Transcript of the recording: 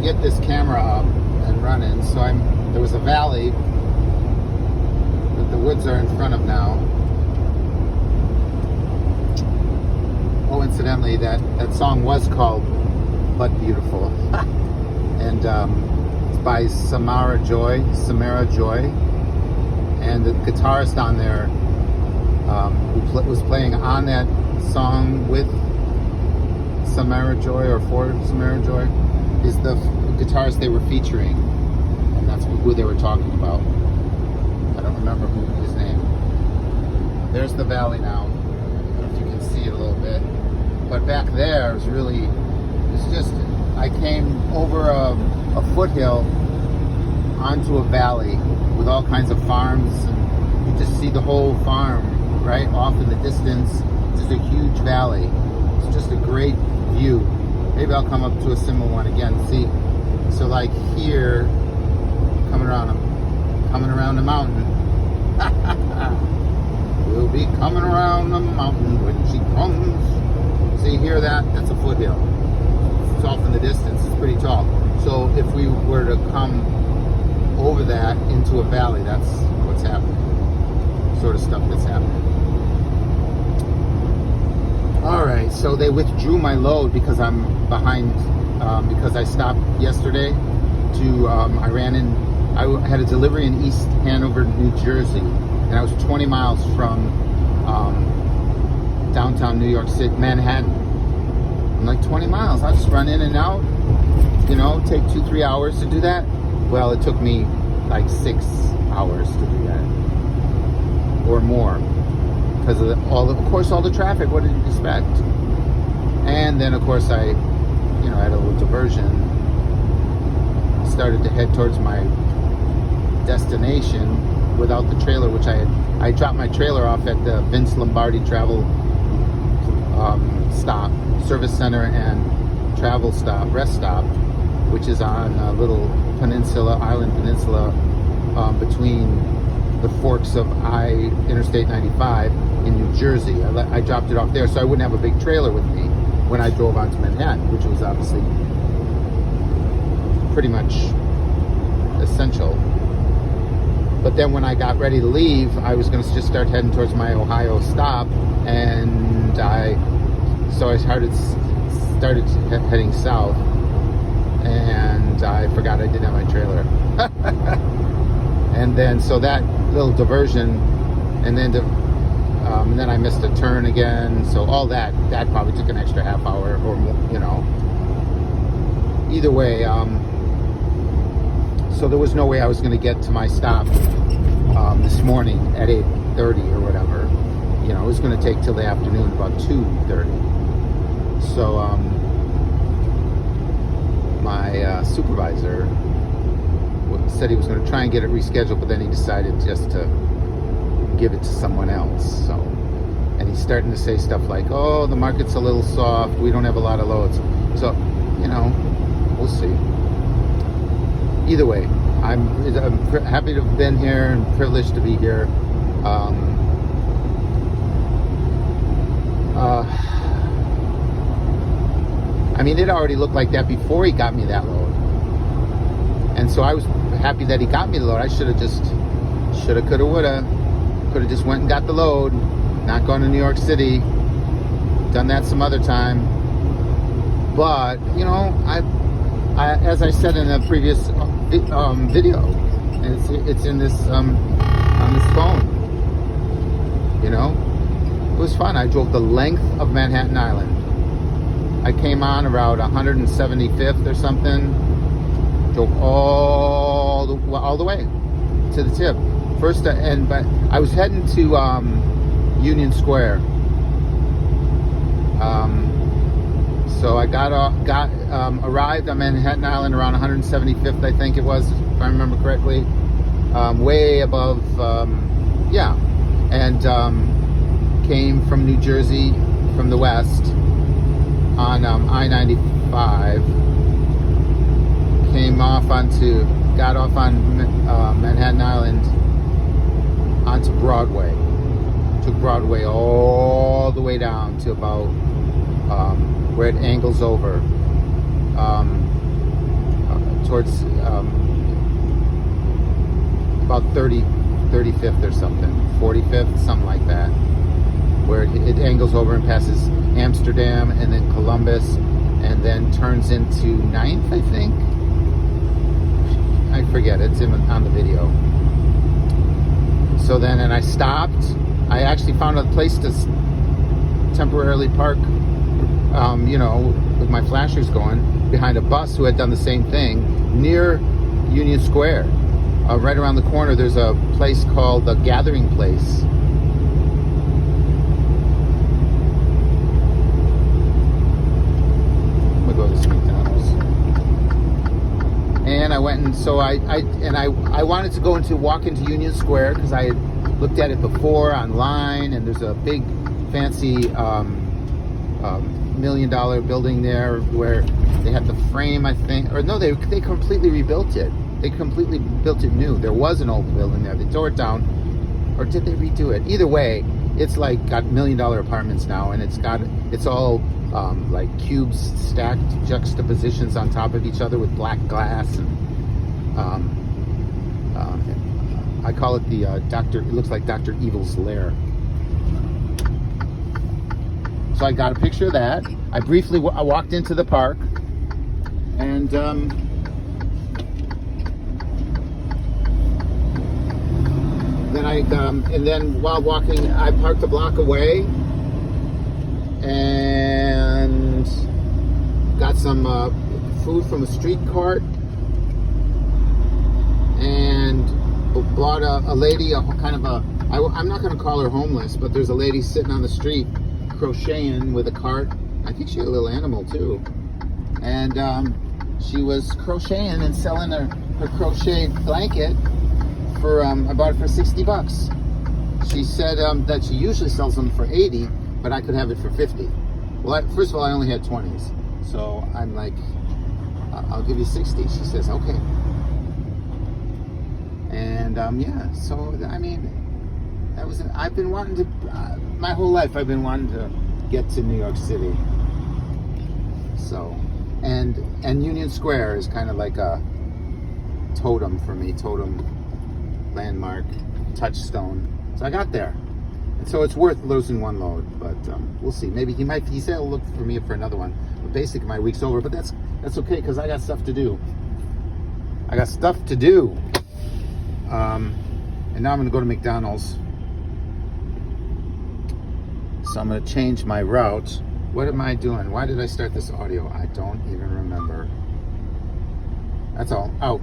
get this camera up and running. So there was a valley that the woods are in front of now. Oh, incidentally, that song was called But Beautiful. And it's by Samara Joy. And the guitarist on there who was playing on that song with Samara Joy, or for Samara Joy, is the guitarist they were featuring. And that's who they were talking about. I don't remember his name. There's the valley now. I don't know if you can see it a little bit. But back there is really, it's just, I came over a foothill onto a valley with all kinds of farms, and you just see the whole farm right off in the distance. It's just a huge valley. It's just a great view. Maybe I'll come up to a similar one again. See, so like here, coming around the mountain. We'll be coming around the mountain when she comes. See here, that's a foothill. It's off in the distance. It's pretty tall. So if we were to come over that into a valley, that's what's happening. Sort of stuff that's happening. All right, so they withdrew my load because I'm behind, because I stopped yesterday to, I had a delivery in East Hanover, New Jersey, and I was 20 miles from downtown New York City, Manhattan. I'm like, 20 miles, I'll just run in and out, take 2-3 hours to do that. Well, it took me like 6 hours to do that, or more, because of all the traffic. What did you expect? And then of course I had a little diversion, started to head towards my destination without the trailer, which I dropped my trailer off at the Vince Lombardi Travel stop, service center and travel stop, rest stop, which is on a little island peninsula between the forks of Interstate 95 in New Jersey. I dropped it off there so I wouldn't have a big trailer with me when I drove onto Manhattan, which was obviously pretty much essential. But then when I got ready to leave, I was going to just start heading towards my Ohio stop, and I started heading south, and I forgot I didn't have my trailer. And then so that little diversion, and then I missed a turn again. So all that probably took an extra half hour or more, Either way, so there was no way I was going to get to my stop this morning at 8:30 or whatever. It was going to take till the afternoon, about 2:30. So my supervisor said he was going to try and get it rescheduled, but then he decided just to give it to someone else. So, and he's starting to say stuff like, "Oh, the market's a little soft. We don't have a lot of loads." So, we'll see. Either way, I'm happy to have been here and privileged to be here. It already looked like that before he got me that load, and so I was happy that he got me the load. I coulda, woulda, could have just went and got the load, not gone to New York City, done that some other time. But I as I said in a previous video, and it's in this on this phone. It was fun. I drove the length of Manhattan Island. I came on around 175th or something. Drove all the way to the tip. But I was heading to Union Square. So I arrived on Manhattan Island around 175th, I think it was, if I remember correctly, way above, and came from New Jersey from the west on I-95, got off on Manhattan Island onto Broadway, took Broadway all the way down to about where it angles over towards about 35th or something, 45th, something like that, where it angles over and passes Amsterdam and then Columbus and then turns into 9th, I think. I forget, it's on the video. So then, and I stopped. I actually found a place to temporarily park, with my flashers going, behind a bus who had done the same thing near Union Square. Right around the corner, there's a place called the Gathering Place. I'm gonna go to this McDonald's. And I went, and so I wanted to walk into Union Square because I had looked at it before online, and there's a big fancy $1 million building there where they had the frame, I think, or no, they completely rebuilt it. They completely built it new. There was an old building there. They tore it down, or did they redo it? Either way, it's like got $1 million apartments now, and it's all like cubes stacked juxtapositions on top of each other with black glass, and I call it the It looks like Dr. Evil's lair. So I got a picture of that. I briefly I walked into the park, and then while walking, I parked a block away and got some food from a street cart, and bought a lady I'm not going to call her homeless, but there's a lady sitting on the street crocheting with a cart. I think she had a little animal too, and she was crocheting and selling her crochet blanket for I bought it for $60. She said that she usually sells them for $80, but I could have it for $50. Well, first of all, I only had 20s, so I'm like, I'll give you 60. She says okay. And yeah, so I mean, I've been wanting to, my whole life I've been wanting to get to New York City. So, and Union Square is kind of like a totem for me, landmark, touchstone. So I got there. And so it's worth losing one load, but we'll see. Maybe he said he'll look for me for another one. But basically my week's over, but that's okay, because I got stuff to do. And now I'm going to go to McDonald's. So I'm going to change my route. What am I doing? Why did I start this audio? I don't even remember. That's all. Oh.